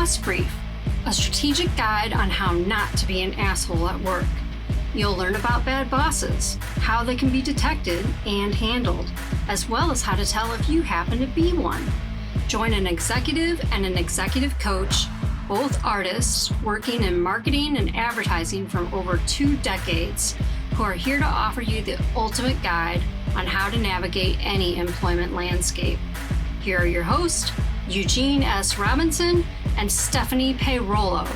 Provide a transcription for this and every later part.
Boss Brief, a strategic guide on how not to be an asshole at work. You'll learn about bad bosses, how they can be detected and handled, as well as how to tell if you happen to be one. Join an executive and an executive coach, both artists working in marketing and advertising from over 2 decades, who are here to offer you the ultimate guide on how to navigate any employment landscape. Here are your hosts, Eugene S. Robinson and Stephanie Peirolo.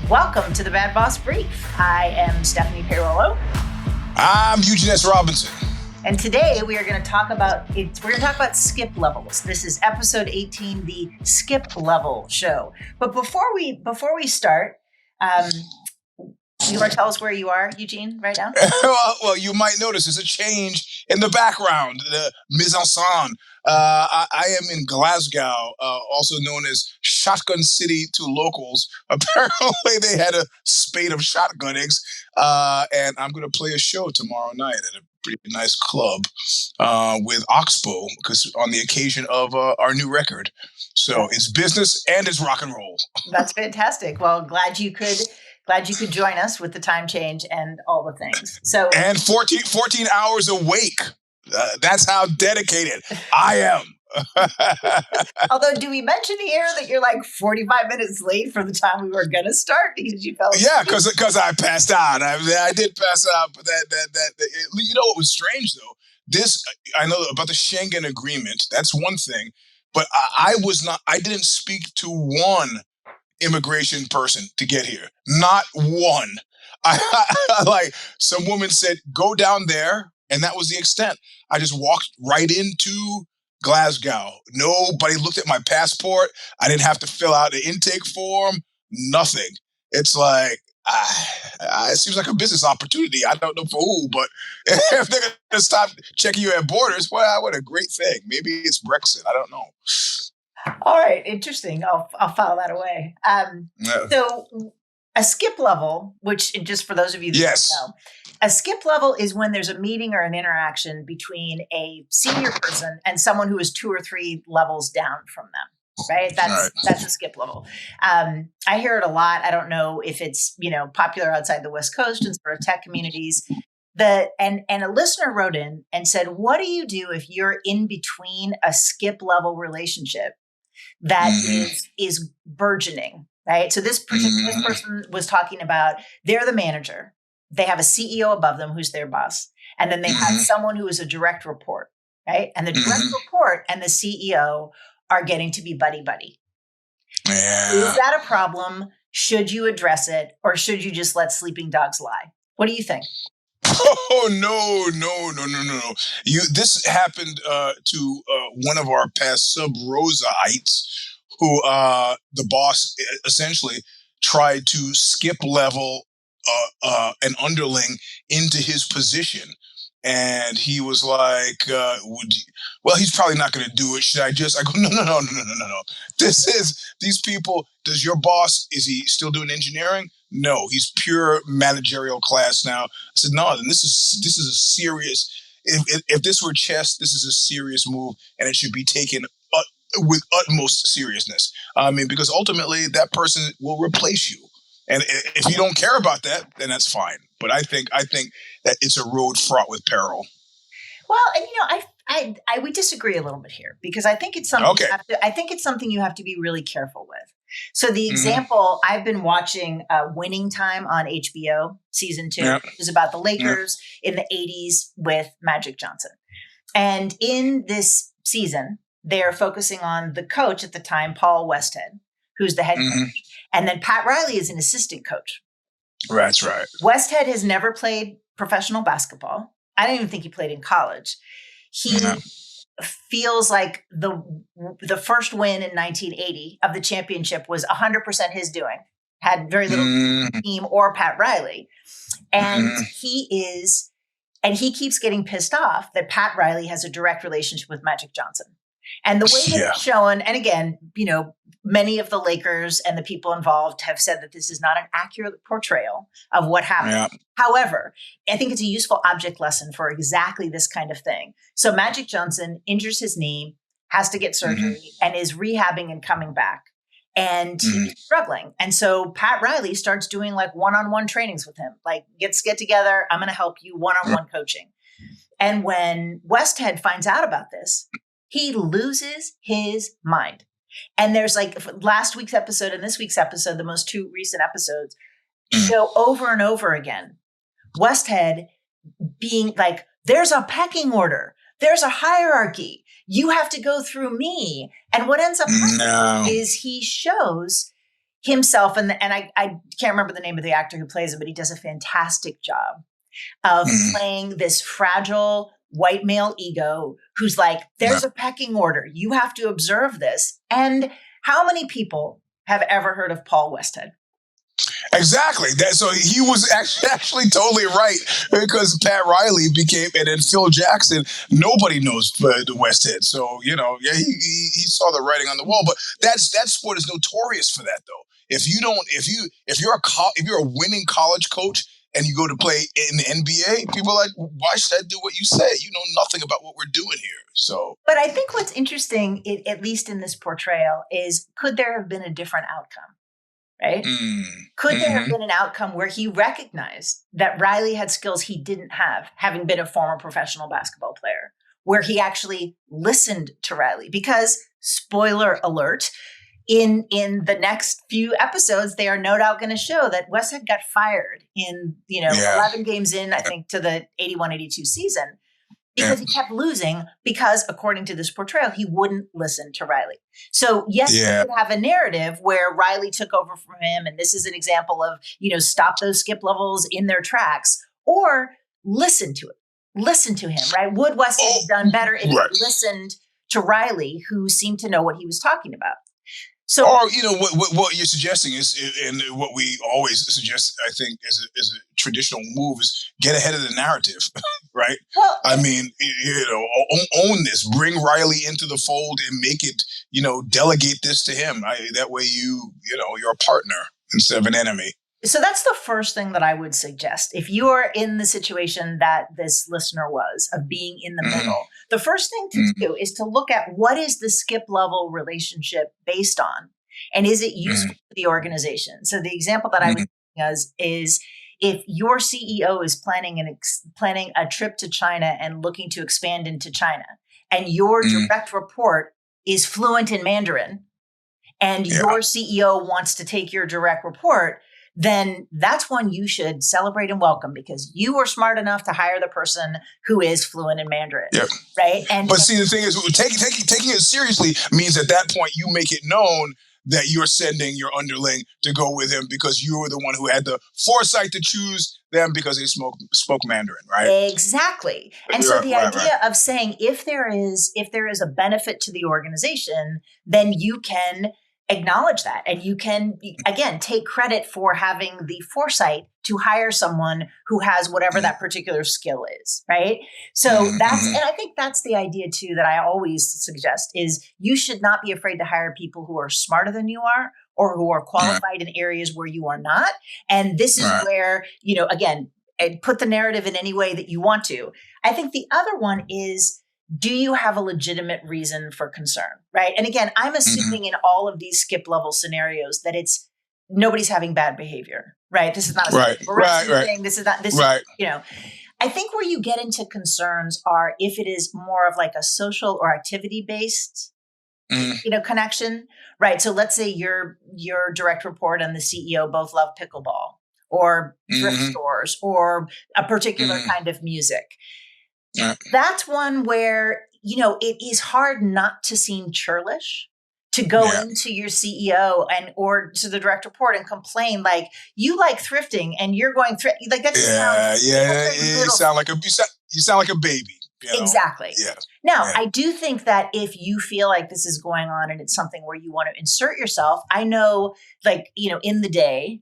Welcome to the Bad Boss Brief. I am Stephanie Peirolo. I'm Eugene S. Robinson. And today we are going to talk about skip levels. This is episode 18, the skip level show. But before we start, you want to tell us where you are, Eugene, right now? Well, you might notice there's a change in the background, the mise en scène. I am in Glasgow, also known as Shotgun City to locals. Apparently, they had a spate of shotgunnings, and I'm going to play a show tomorrow night at a pretty nice club with Oxbow, because on the occasion of our new record. So it's business and it's rock and roll. That's fantastic. Well, glad you could join us with the time change and all the things. So and 14 hours awake. That's how dedicated I am. Although, do we mention here that you're like 45 minutes late for the time we were going to start because you fell asleep? Yeah, because I passed out. I did pass out, but that you know what was strange though? This I know about the Schengen Agreement. That's one thing, but I didn't speak to one immigration person to get here. Not one. I like some woman said, go down there. And that was the extent. I just walked right into Glasgow. Nobody looked at my passport. I didn't have to fill out an intake form. Nothing. It's like, it seems like a business opportunity. I don't know for who, but if they're going to stop checking you at borders, well, what a great thing. Maybe it's Brexit. I don't know. All right. Interesting. I'll file that away. So a skip level, which just for those of you that don't know, a skip level is when there's a meeting or an interaction between a senior person and someone who is 2 or 3 levels down from them, right? That's a skip level. I hear it a lot. I don't know if it's, popular outside the West Coast and sort of tech communities. And a listener wrote in and said, what do you do if you're in between a skip level relationship that is burgeoning, right? So this person was talking about they're the manager. They have a CEO above them who's their boss. And then they have someone who is a direct report, right? And the direct report and the CEO are getting to be buddy-buddy. Yeah. Is that a problem? Should you address it? Or should you just let sleeping dogs lie? What do you think? Oh, no. This happened to one of our past sub-Rosaites who the boss essentially tried to skip level an underling into his position. And he was like, he's probably not going to do it. Should I just, I go, no. These people, does your boss, is he still doing engineering? No, he's pure managerial class now. I said, no, then this is a serious, if this were chess, this is a serious move and it should be taken with utmost seriousness. I mean, because ultimately that person will replace you. And if you don't care about that, then that's fine. But I think that it's a road fraught with peril. Well, and we disagree a little bit here because I think it's something you have to be really careful with. So the example, I've been watching Winning Time on HBO season 2, which is about the Lakers in the 80s with Magic Johnson. And in this season, they're focusing on the coach at the time, Paul Westhead, who's the head coach. And then Pat Riley is an assistant coach. That's right. Westhead has never played professional basketball. I don't even think he played in college. He feels like the first win in 1980 of the championship was 100% his doing. Had very little team or Pat Riley. And he keeps getting pissed off that Pat Riley has a direct relationship with Magic Johnson. And the way that it's shown, and again, many of the Lakers and the people involved have said that this is not an accurate portrayal of what happened. Yeah. However, I think it's a useful object lesson for exactly this kind of thing. So Magic Johnson injures his knee. has to get surgery and is rehabbing and coming back. And he's struggling. And so Pat Riley starts doing like one-on-one trainings with him. Like, let's get together. I'm going to help you, one-on-one coaching. And when Westhead finds out about this, he loses his mind. And there's like last week's episode and this week's episode, the most two recent episodes, show over and over again Westhead being like, there's a pecking order. There's a hierarchy. You have to go through me. And what ends up happening is he shows himself, and I can't remember the name of the actor who plays him, but he does a fantastic job of playing this fragile white male ego who's like, there's a pecking order. You have to observe this. And how many people have ever heard of Paul Westhead? Exactly. So he was actually totally right, because Pat Riley became, and then Phil Jackson, nobody knows the Westhead. So, he saw the writing on the wall, but that sport is notorious for that though. If you're a winning college coach and you go to play in the NBA, people are like, why should I do what you say? You know nothing about what we're doing here. So, but I think what's interesting, at least in this portrayal, is could there have been a different outcome? Right? Could there have been an outcome where he recognized that Riley had skills he didn't have, having been a former professional basketball player, where he actually listened to Riley? Because, spoiler alert, in the next few episodes, they are no doubt going to show that Westhead got fired in, 11 games in, I think, to the 81-82 season. Because he kept losing, because according to this portrayal, he wouldn't listen to Riley. So yes, you could have a narrative where Riley took over from him. And this is an example of, stop those skip levels in their tracks, or listen to it. Listen to him, right? Would Westhead have done better if he listened to Riley, who seemed to know what he was talking about? So, or what you're suggesting is, and what we always suggest, I think, as a traditional move, is get ahead of the narrative, right? Well, I mean, own this, bring Riley into the fold, and make it, delegate this to him. That way, you're a partner instead of an enemy. So that's the first thing that I would suggest. If you are in the situation that this listener was, of being in the middle, the first thing to do is to look at what is the skip level relationship based on, and is it useful for the organization? So the example that I was using is if your CEO is planning a trip to China and looking to expand into China, and your direct report is fluent in Mandarin, and your CEO wants to take your direct report, then that's one you should celebrate and welcome, because you are smart enough to hire the person who is fluent in Mandarin, right? But see, the thing is, taking it seriously means at that point you make it known that you're sending your underling to go with him, because you were the one who had the foresight to choose them because they spoke Mandarin, right? Exactly. And so the idea of saying, if there is a benefit to the organization, then you can acknowledge that. And you can, again, take credit for having the foresight to hire someone who has whatever that particular skill is, right? So and I think that's the idea too, that I always suggest, is you should not be afraid to hire people who are smarter than you are, or who are qualified in areas where you are not. And this is where, again, put the narrative in any way that you want to. I think the other one is, do you have a legitimate reason for concern, right? And again, I'm assuming in all of these skip level scenarios that it's nobody's having bad behavior, right? This is not a thing. This is not this. I think where you get into concerns are if it is more of like a social or activity based, connection, right? So let's say your direct report and the CEO both love pickleball or thrift stores or a particular kind of music. That's one where, it is hard not to seem churlish, to go into your CEO or to the direct report and complain like, you like thrifting and you're going like that. You sound like a baby. Exactly. Yeah. Now, I do think that if you feel like this is going on and it's something where you want to insert yourself, I know, in the day,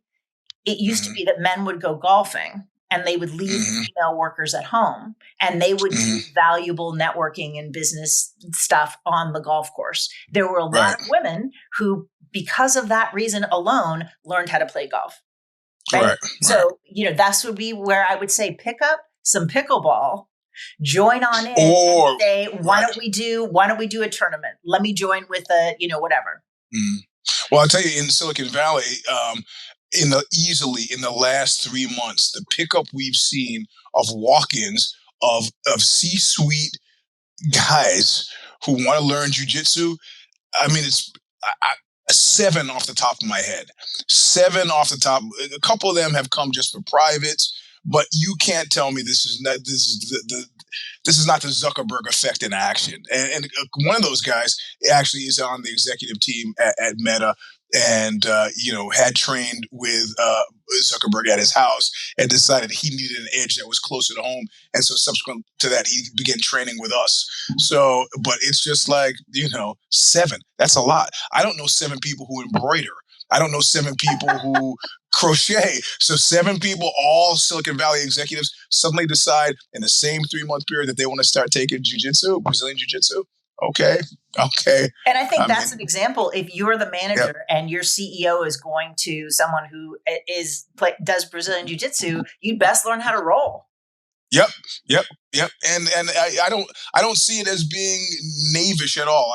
it used to be that men would go golfing and they would leave female workers at home, and they would do valuable networking and business stuff on the golf course. There were a lot of women who, because of that reason alone, learned how to play golf. Right? So, that would be where I would say pick up some pickleball join on in and say, why don't we do a tournament? Let me join with a, whatever. Mm. Well, I'll tell you, in Silicon Valley, in the last 3 months, the pickup we've seen of walk-ins of C-suite guys who want to learn jujitsu. I mean, it's 7 off the top of my head. 7 off the top. A couple of them have come just for privates, but you can't tell me this is not the Zuckerberg effect in action. And one of those guys actually is on the executive team at Meta, and had trained with Zuckerberg at his house, and decided he needed an edge that was closer to home. And so subsequent to that, he began training with us. So, but it's just like, 7, that's a lot. I don't know 7 people who embroider. I don't know 7 people who crochet. So 7 people, all Silicon Valley executives, suddenly decide in the same 3-month period that they want to start taking jujitsu, Brazilian jiu-jitsu. Okay. And I think that's an example. If you're the manager and your CEO is going to someone who does Brazilian jiu-jitsu, you'd best learn how to roll. Yep. And I don't see it as being knavish at all.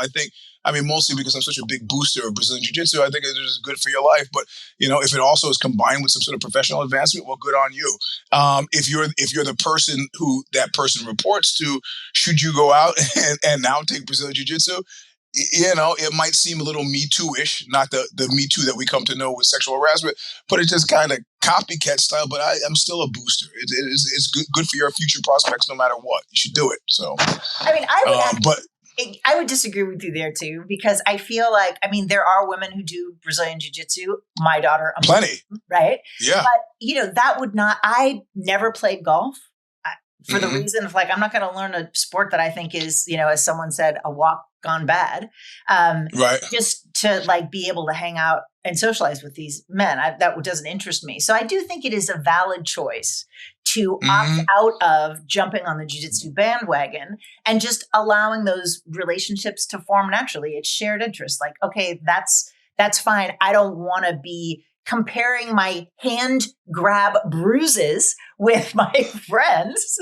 Mostly because I'm such a big booster of Brazilian Jiu-Jitsu, I think it is good for your life. But, if it also is combined with some sort of professional advancement, well, good on you. If you're the person who that person reports to, should you go out and now take Brazilian Jiu-Jitsu? It might seem a little Me Too-ish, not the Me Too that we come to know with sexual harassment, but it's just kind of copycat style. But I'm still a booster. It's good for your future prospects no matter what. You should do it. So, I would disagree with you there too, because I feel like, there are women who do Brazilian Jiu-Jitsu. My daughter, plenty, right? Yeah, but that would not. I never played golf for the reason of I'm not going to learn a sport that I think is, as someone said, a walk gone bad. Right. Just to be able to hang out and socialize with these men, that doesn't interest me. So I do think it is a valid choice to opt out of jumping on the jiu-jitsu bandwagon and just allowing those relationships to form naturally. It's shared interest. Okay, that's fine. I don't want to be comparing my hand grab bruises with my friends.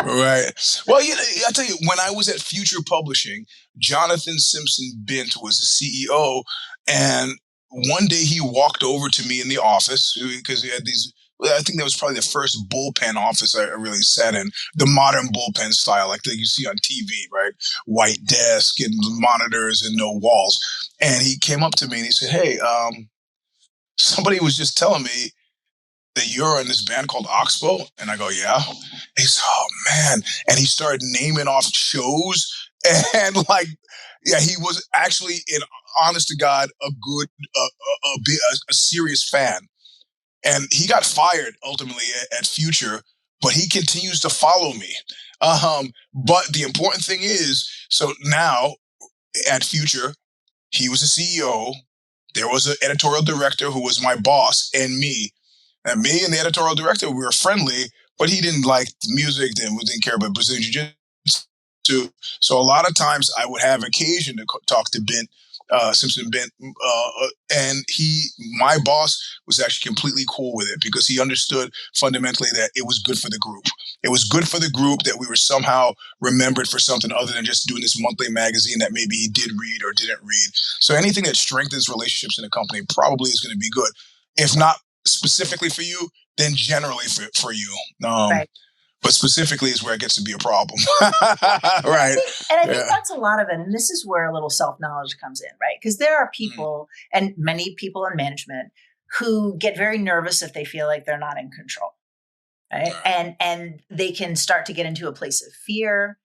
Right. Well, I'll tell you, when I was at Future Publishing, Jonathan Simpson Bint was the CEO, and one day he walked over to me in the office because he had these. I think that was probably the first bullpen office I really sat in, the modern bullpen style, like that you see on TV, right? White desk and monitors and no walls. And he came up to me and he said, "Hey, somebody was just telling me that you're in this band called Oxbow." And I go, "Yeah." And he said, "Oh man." And he started naming off shows, and he was actually, in honest to God, a good, a serious fan. And he got fired ultimately at Future, but he continues to follow me. But the important thing is, so now at Future, he was a CEO. There was an editorial director who was my boss, and me. And me and the editorial director, we were friendly, but he didn't like the music, didn't care about Brazilian Jiu-Jitsu. So a lot of times I would have occasion to talk to Simpson Bint, and my boss was actually completely cool with it because he understood fundamentally that it was good for the group. It was good for the group that we were somehow remembered for something other than just doing this monthly magazine that maybe he did read or didn't read. So anything that strengthens relationships in a company probably is going to be good. If not specifically for you, then generally for you. Right. But specifically is where it gets to be a problem. Right. And I think that's a lot of it. And this is where a little self-knowledge comes in, right? Because there are people, and many people in management, who get very nervous if they feel like they're not in control. Right. And they can start to get into a place of fear,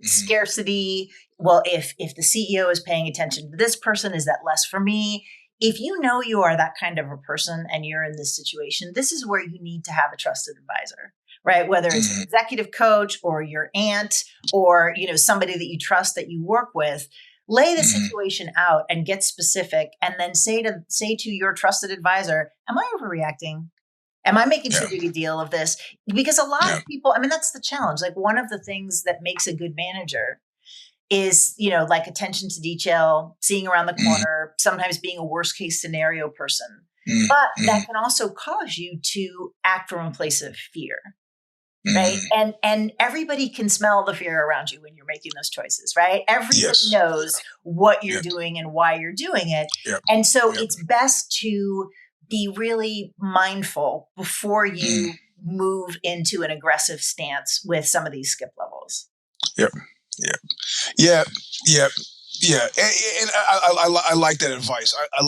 scarcity. Well, if the CEO is paying attention to this person, is that less for me? If you know you are that kind of a person and you're in this situation, this is where you need to have a trusted advisor, right? Whether it's an executive coach or your aunt or, somebody that you trust that you work with, lay the situation out and get specific, and then say to your trusted advisor, am I overreacting? Am I making too big a deal of this? Because a lot of people, that's the challenge. One of the things that makes a good manager is, attention to detail, seeing around the corner, sometimes being a worst case scenario person. But that can also cause you to act from a place of fear. right? And everybody can smell the fear around you when you're making those choices, right? Everybody knows what you're doing and why you're doing it. And so it's best to be really mindful before you move into an aggressive stance with some of these skip levels. And I like that advice. I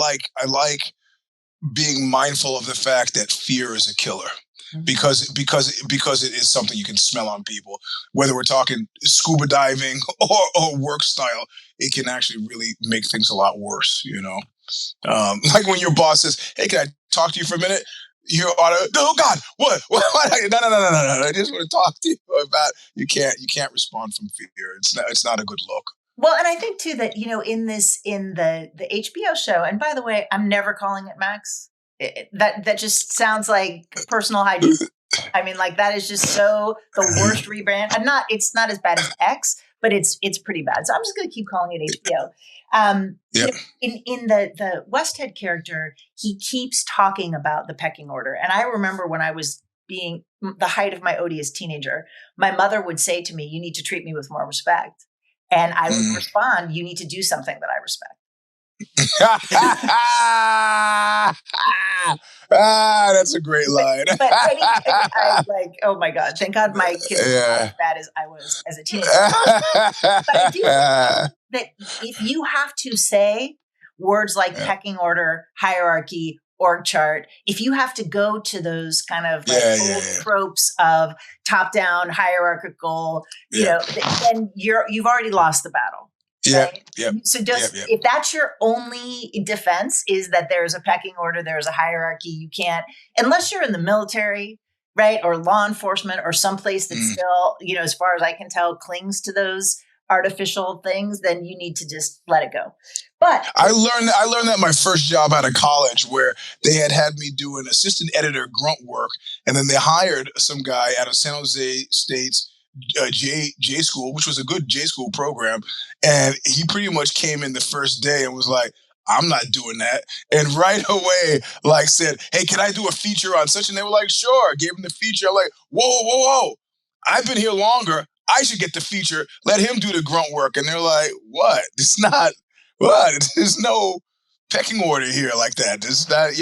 like being mindful of the fact that fear is a killer. Because it is something you can smell on people, whether we're talking scuba diving or work style, it can actually really make things a lot worse, like when your boss says, "Hey, can I talk to you for a minute?" You ought to, "Oh God, what? No, I just want to talk to you about." You can't respond from fear. It's not a good look. Well, and I think too that in the HBO show, and by the way, I'm never calling it Max. That just sounds like personal hygiene. I mean, like that is just so the worst rebrand. It's not as bad as X, but it's pretty bad. So I'm just going to keep calling it HBO. In the Westhead character, he keeps talking about the pecking order. And I remember when I was being the height of my odious teenager, my mother would say to me, "You need to treat me with more respect." And I would respond, "You need to do something that I respect." That's a great line. But I like, oh my God, thank God my kids were not as bad as I was as a teenager. But I do think that if you have to say words like pecking order, hierarchy, org chart, if you have to go to those kind of old tropes of top-down hierarchical, then you've already lost the battle. Right? So if that's your only defense is that there's a pecking order, there's a hierarchy, you can't, unless you're in the military, right? Or law enforcement or someplace that still, as far as I can tell, clings to those artificial things, then you need to just let it go. But I learned that my first job out of college, where they had me do an assistant editor grunt work, and then they hired some guy out of San Jose State's J school, which was a good J school program, and he pretty much came in the first day and was like, "I'm not doing that," and right away said, "Hey, can I do a feature on such?" And they were like, "Sure." Gave him the feature. I'm like, whoa, I've been here longer, I should get the feature, let him do the grunt work. And they're like, "What? It's not what? There's no pecking order here like that. It's not,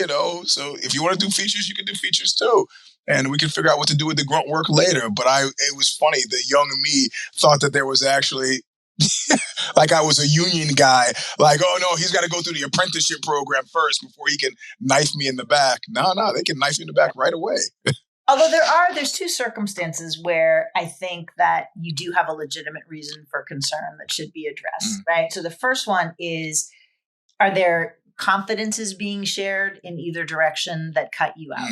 so if you want to do features, you can do features too. And we can figure out what to do with the grunt work later." But it was funny. The young me thought that there was actually like I was a union guy. Like, "Oh no, he's got to go through the apprenticeship program first before he can knife me in the back." No, they can knife you in the back right away. Although there's two circumstances where I think that you do have a legitimate reason for concern that should be addressed, right? So the first one is, are there confidences being shared in either direction that cut you out?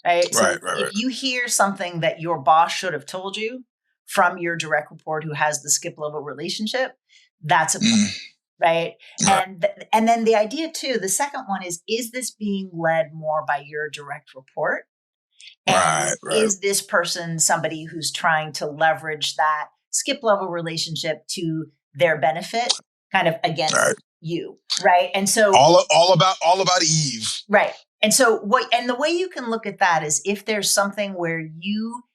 Right. So if you hear something that your boss should have told you from your direct report who has the skip level relationship, that's a problem, right? And then the idea too, the second one is this being led more by your direct report? And is this person somebody who's trying to leverage that skip level relationship to their benefit, kind of against you, right? And so all about Eve, right? And so the way you can look at that is if there's something where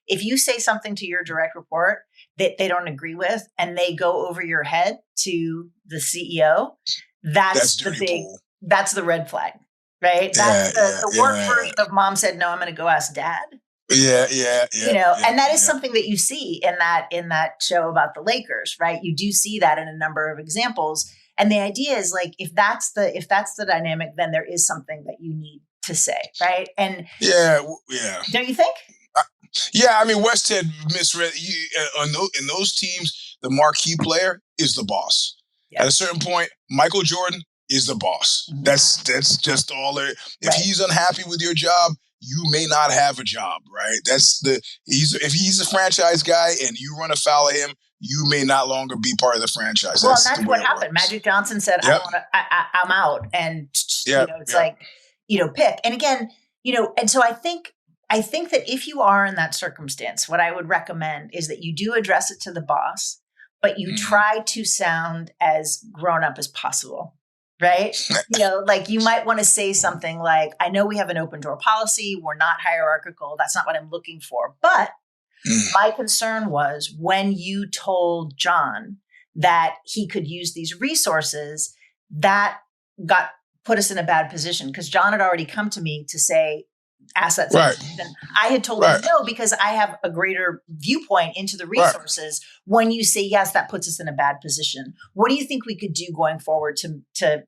if you say something to your direct report that they don't agree with and they go over your head to the CEO, that's the red flag, right? That's the work version of Mom said, "No, I'm going to go ask Dad." And that is something that you see in that show about the Lakers, right? You do see that in a number of examples. And the idea is like, if that's the dynamic, then there is something that you need to say, right? And don't you think? I mean, Westhead misread. In those teams, the marquee player is the boss. Yep. At a certain point, Michael Jordan is the boss. That's just all there. If he's unhappy with your job, you may not have a job, right? If he's a franchise guy and you run afoul of him, you may not longer be part of the franchise. Well, that's what happened. Magic Johnson said, "I'm out," and pick. And again, and so I think that if you are in that circumstance, what I would recommend is that you do address it to the boss, but you try to sound as grown up as possible. Right? Like you might want to say something like, "I know we have an open door policy. We're not hierarchical. That's not what I'm looking for. But My concern was when you told John that he could use these resources, that put us in a bad position because John had already come to me to say assets. Right. And I had told him no, because I have a greater viewpoint into the resources. When you say yes, that puts us in a bad position. What do you think we could do going forward to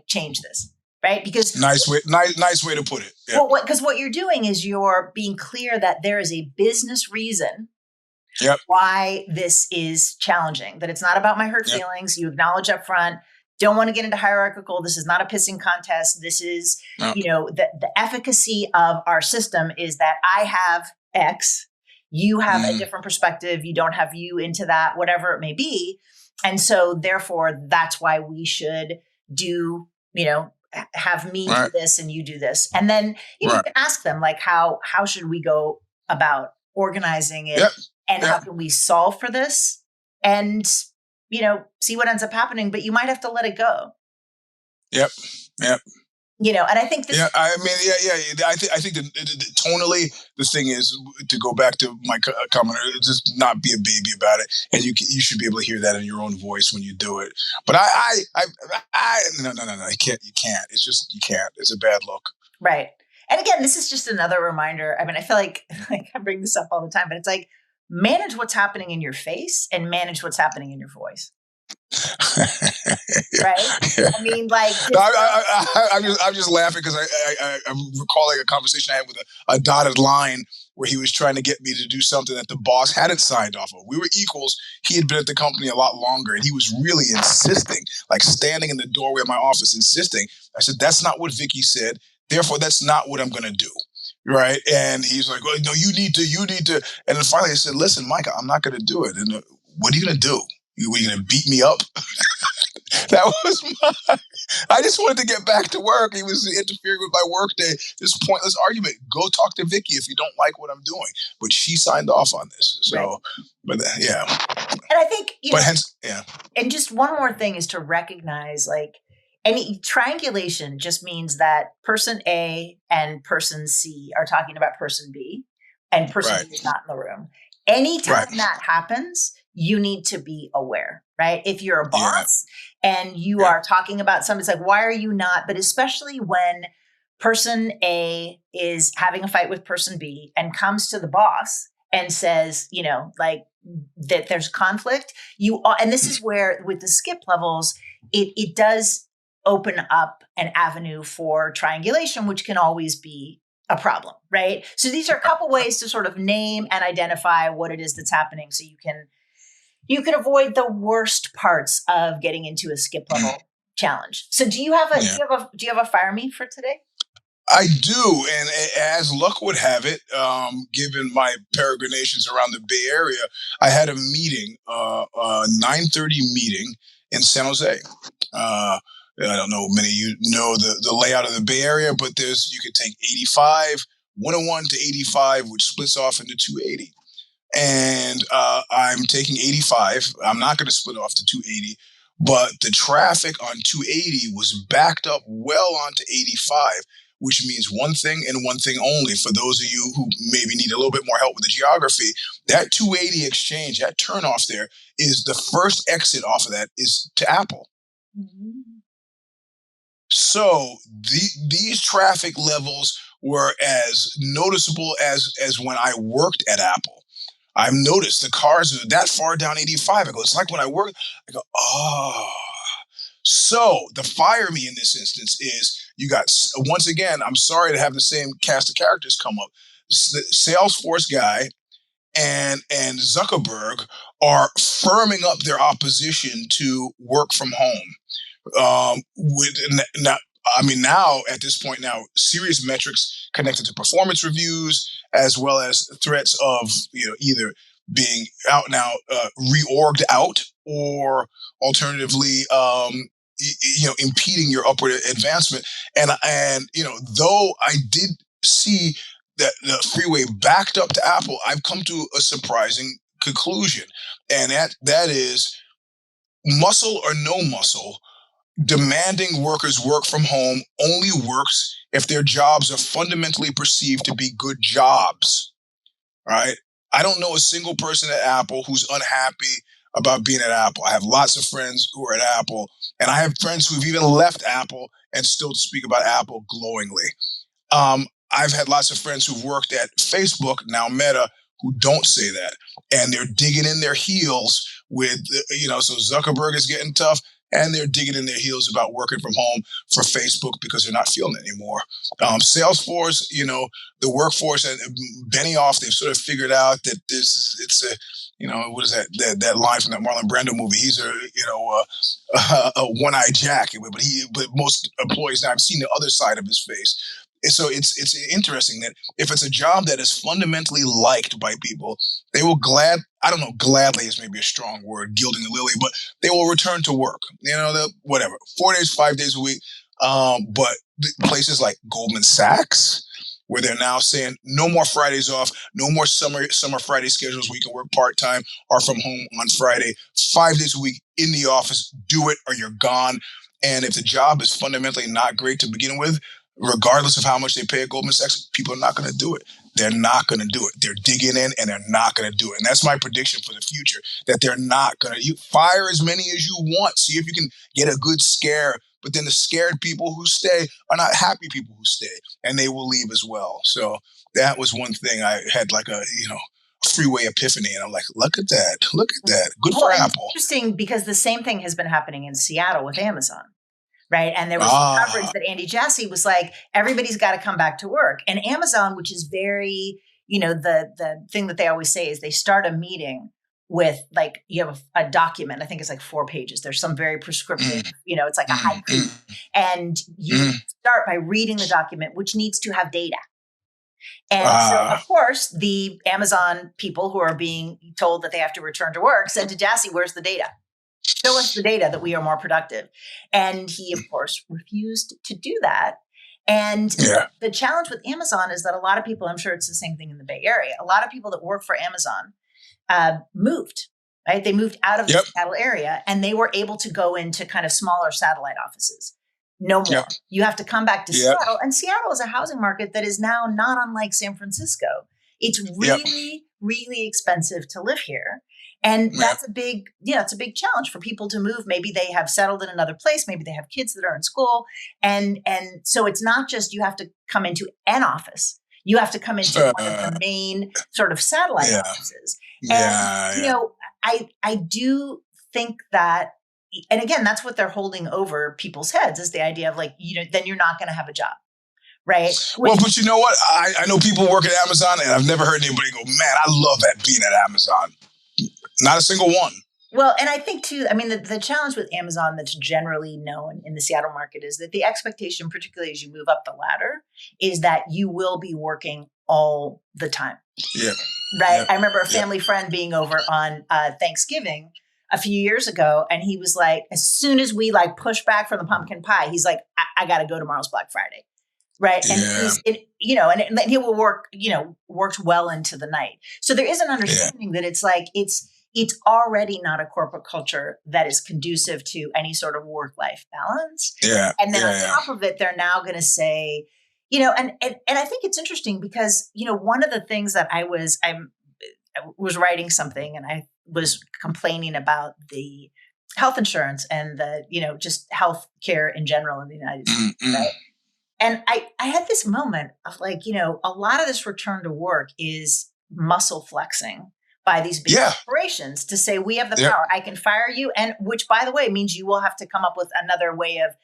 change this? Right? Because nice way to put it. Yeah. Well, because what you're doing is you're being clear that there is a business reason why this is challenging, that it's not about my hurt feelings. You acknowledge up front, don't want to get into hierarchical. This is not a pissing contest. This is, the efficacy of our system is that I have X, you have a different perspective. You don't have you into that, whatever it may be. And so therefore, that's why we should do, have me do this and you do this. And then you can ask them like, how should we go about organizing it and how can we solve for this and, see what ends up happening, but you might have to let it go. Yep. And I think this. I think that tonally, the thing is to go back to my comment, just not be a baby about it, and you should be able to hear that in your own voice when you do it. But no, you can't. It's just you can't. It's a bad look. Right. And again, this is just another reminder. I mean, I feel like I bring this up all the time, but it's like manage what's happening in your face and manage what's happening in your voice. Right? Yeah. I mean, like I'm just laughing because I'm recalling a conversation I had with a dotted line where he was trying to get me to do something that the boss hadn't signed off of. We were equals. He had been at the company a lot longer, and he was really insisting, like standing in the doorway of my office, insisting. I said, "That's not what Vicky said. Therefore, that's not what I'm going to do." Right? And he's like, "Well, no, you need to." And then finally, I said, "Listen, Micah, I'm not going to do it. And what are you going to do? Were you going to beat me up?" That was I just wanted to get back to work. He was interfering with my work day. This pointless argument. Go talk to Vicky if you don't like what I'm doing. But she signed off on this. So, but yeah. And I think, and just one more thing is to recognize like any triangulation just means that person A and person C are talking about person B and person B is not in the room. Anytime that happens, you need to be aware, right? If you're a boss and you are talking about something, it's like, why are you not? But especially when person A is having a fight with person B and comes to the boss and says, like that there's conflict, and this is where with the skip levels, it does open up an avenue for triangulation, which can always be a problem, right? So these are a couple ways to sort of name and identify what it is that's happening so you can avoid the worst parts of getting into a skip level challenge. So do you have a fire me for today? I do, and as luck would have it, given my peregrinations around the Bay Area, I had a meeting, a 9:30 meeting in San Jose. I don't know, many of you know the layout of the Bay Area, but you could take 85, 101 to 85, which splits off into 280. And I'm taking 85. I'm not going to split off to 280, but the traffic on 280 was backed up well onto 85, which means one thing and one thing only. For those of you who maybe need a little bit more help with the geography, that 280 exchange, that turnoff there, is the first exit off of that is to Apple. Mm-hmm. So these traffic levels were as noticeable as when I worked at Apple. I've noticed the cars are that far down 85. I go, it's like when I work, I go, oh. So the fire me in this instance is you got, once again, I'm sorry to have the same cast of characters come up. The Salesforce guy and Zuckerberg are firming up their opposition to work from home. Now at this point, serious metrics connected to performance reviews, as well as threats of either being out now reorged out, or alternatively impeding your upward advancement. And though I did see that the freeway backed up to Apple, I've come to a surprising conclusion, and that is muscle or no muscle. Demanding workers work from home only works if their jobs are fundamentally perceived to be good jobs, right? I don't know a single person at Apple who's unhappy about being at Apple. I have lots of friends who are at Apple, and I have friends who've even left Apple and still speak about Apple glowingly. I've had lots of friends who've worked at Facebook, now Meta, who don't say that. And they're digging in their heels with, so Zuckerberg is getting tough, and they're digging in their heels about working from home for Facebook because they're not feeling it anymore. Salesforce, the workforce and Benioff, they've sort of figured out that it's a, what is that line from that Marlon Brando movie? He's a one-eyed Jack, but most employees now have seen the other side of his face. And so it's interesting that if it's a job that is fundamentally liked by people, they will gladly is maybe a strong word, gilding the lily, but they will return to work. Whatever, 4 days, 5 days a week. But places like Goldman Sachs, where they're now saying no more Fridays off, no more summer Friday schedules where you can work part-time or from home on Friday, 5 days a week in the office, do it or you're gone. And if the job is fundamentally not great to begin with, regardless of how much they pay at Goldman Sachs, people are not going to do it. They're not going to do it. They're digging in and they're not going to do it. And that's my prediction for the future, that they're not going to. You fire as many as you want. See if you can get a good scare. But then the scared people who stay are not happy people who stay, and they will leave as well. So that was one thing I had like a freeway epiphany. And I'm like, look at that. Look at that. Good for Apple. Interesting, because the same thing has been happening in Seattle with Amazon. Right. And there was some coverage that Andy Jassy was like, everybody's got to come back to work. And Amazon, which is very, the thing that they always say is they start a meeting with like, you have a document. I think it's like 4 pages. There's some very prescriptive, it's like a haiku. And you start by reading the document, which needs to have data. And so, of course, the Amazon people who are being told that they have to return to work said to Jassy, where's the data? Show us the data that we are more productive. And he, of course, refused to do that. And the challenge with Amazon is that a lot of people, I'm sure it's the same thing in the Bay Area, a lot of people that work for Amazon moved, right? They moved out of the Seattle area and they were able to go into kind of smaller satellite offices. No more. Yep. You have to come back to Seattle. And Seattle is a housing market that is now not unlike San Francisco. It's really, really expensive to live here. And that's it's a big challenge for people to move. Maybe they have settled in another place. Maybe they have kids that are in school. And so it's not just you have to come into an office. You have to come into one of the main sort of satellite offices. And, I do think that, and again, that's what they're holding over people's heads is the idea of like, then you're not going to have a job. Right. Well, but you know what? I know people work at Amazon and I've never heard anybody go, man, I love that being at Amazon. Not a single one. Well, and I think too, I mean, the challenge with Amazon that's generally known in the Seattle market is that the expectation, particularly as you move up the ladder, is that you will be working all the time. Yeah. Right. Yeah. I remember a family friend being over on Thanksgiving a few years ago. And he was like, as soon as we like push back from the pumpkin pie, he's like, I got to go tomorrow's Black Friday. Right. And and he will work, works well into the night. So there is an understanding that it's like, it's already not a corporate culture that is conducive to any sort of work-life balance. Yeah. And then on top of it, they're now going to say, and I think it's interesting because, one of the things that I was writing something and I was complaining about the health insurance and the, just health care in general in the United States. Right? And I had this moment of like, a lot of this return to work is muscle flexing by these big corporations to say, we have the power. I can fire you. And which, by the way, means you will have to come up with another way of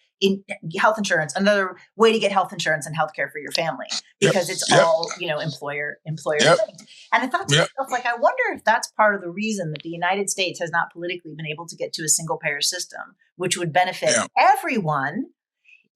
health insurance, another way to get health insurance and healthcare for your family, because it's all, employer linked. And I thought to myself, like, I wonder if that's part of the reason that the United States has not politically been able to get to a single payer system, which would benefit everyone,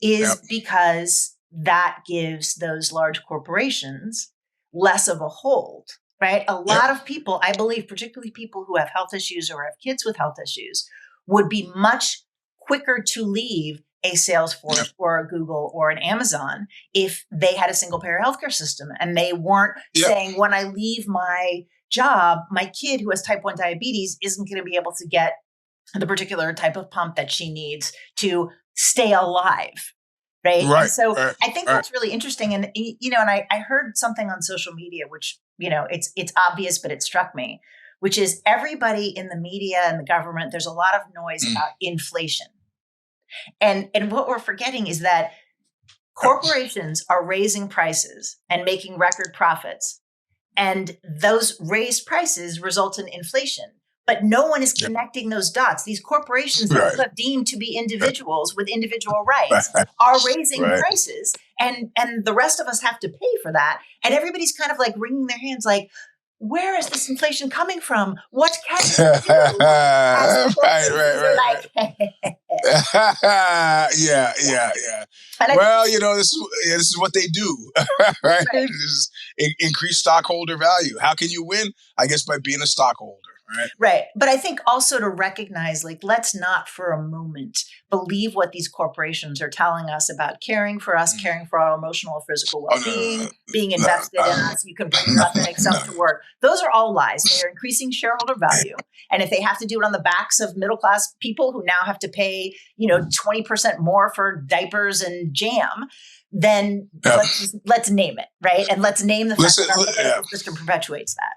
is because that gives those large corporations less of a hold. Right. A lot of people, I believe, particularly people who have health issues or have kids with health issues, would be much quicker to leave a Salesforce or a Google or an Amazon if they had a single payer healthcare system and they weren't saying, when I leave my job, my kid who has type 1 diabetes isn't going to be able to get the particular type of pump that she needs to stay alive. Right. Right. And so right, I think that's really interesting. And, and I heard something on social media, which, it's obvious, but it struck me, which is everybody in the media and the government, there's a lot of noise about inflation. And what we're forgetting is that corporations are raising prices and making record profits. And those raised prices result in inflation. But no one is connecting those dots. These corporations that you have deemed to be individuals with individual rights are raising prices, and the rest of us have to pay for that. And everybody's kind of like wringing their hands like, where is this inflation coming from? What can we do? Right. Yeah. Well, this is what they do, right? Just increase stockholder value. How can you win? I guess by being a stockholder. Right. But I think also to recognize, let's not for a moment believe what these corporations are telling us about caring for us, caring for our emotional or physical well-being, being invested in us. You can bring your authentic self to work. Those are all lies. They are increasing shareholder value. And if they have to do it on the backs of middle-class people who now have to pay, 20% more for diapers and jam, then let's name it, right? And let's name the fact that our political system perpetuates that.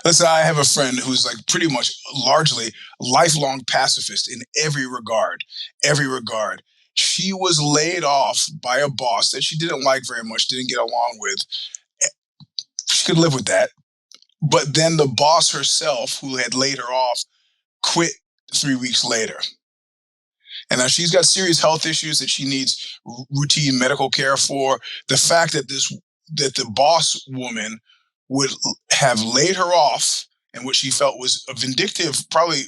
Listen, I have a friend who's like pretty much largely lifelong pacifist in every regard. She was laid off by a boss that she didn't like very much, didn't get along with. She could live with that. But then the boss herself, who had laid her off, quit 3 weeks later. And now she's got serious health issues that she needs routine medical care for. The fact that the boss woman would have laid her off, and what she felt was a vindictive, probably,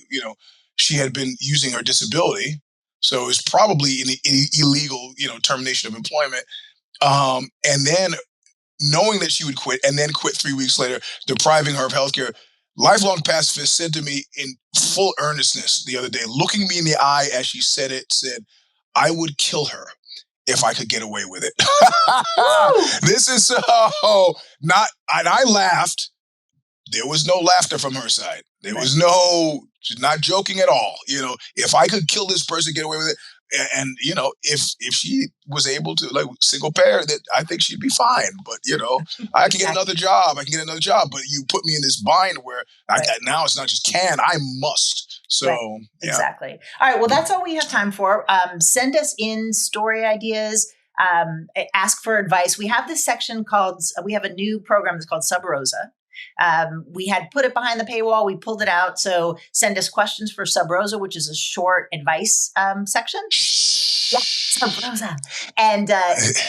she had been using her disability. So it was probably an illegal, termination of employment. And then knowing that she would quit and then quit 3 weeks later, depriving her of healthcare. Lifelong pacifist said to me in full earnestness the other day, looking me in the eye as she said it, said, I would kill her if I could get away with it. This is not, and I laughed. There was no laughter from her side. There was she's not joking at all. If I could kill this person, get away with it. And, if she was able to, like, single parent, that I think she'd be fine. But, I can get another job. But you put me in this bind where now it's not just can, I must. So, Exactly. All right. Well, that's all we have time for. Send us in story ideas. Ask for advice. We have this section we have a new program that's called Sub Rosa. We had put it behind the paywall. We pulled it out. So send us questions for Sub Rosa, which is a short advice section. Yeah, Sub Rosa. And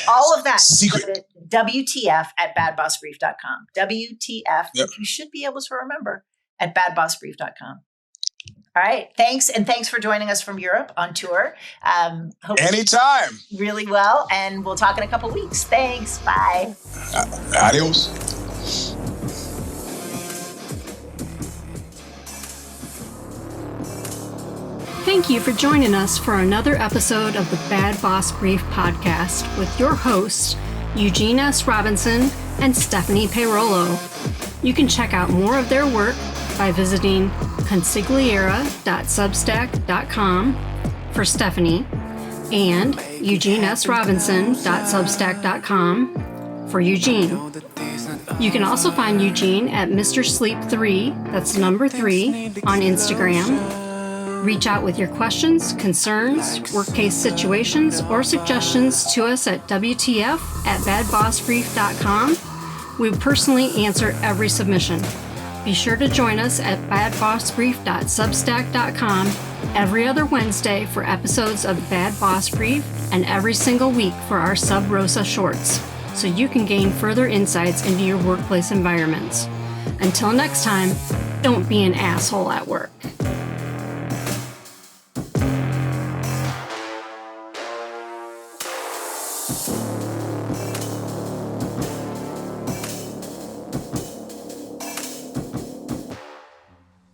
all of that. Secret. WTF@badbossbrief.com. WTF, which you should be able to remember, at badbossbrief.com. All right. Thanks. And thanks for joining us from Europe on tour. Hope anytime. Really well. And we'll talk in a couple weeks. Thanks. Bye. Adios. Thank you for joining us for another episode of the Bad Boss Brief podcast with your hosts, Eugene S. Robinson and Stephanie Peirolo. You can check out more of their work by visiting consigliera.substack.com for Stephanie and eugenesrobinson.substack.com for Eugene. You can also find Eugene at Mr. Sleep 3, that's number 3, on Instagram. Reach out with your questions, concerns, work case situations, or suggestions to us at WTF@badbossbrief.com. We personally answer every submission. Be sure to join us at badbossbrief.substack.com every other Wednesday for episodes of the Bad Boss Brief and every single week for our Sub Rosa shorts, so you can gain further insights into your workplace environments. Until next time, don't be an asshole at work.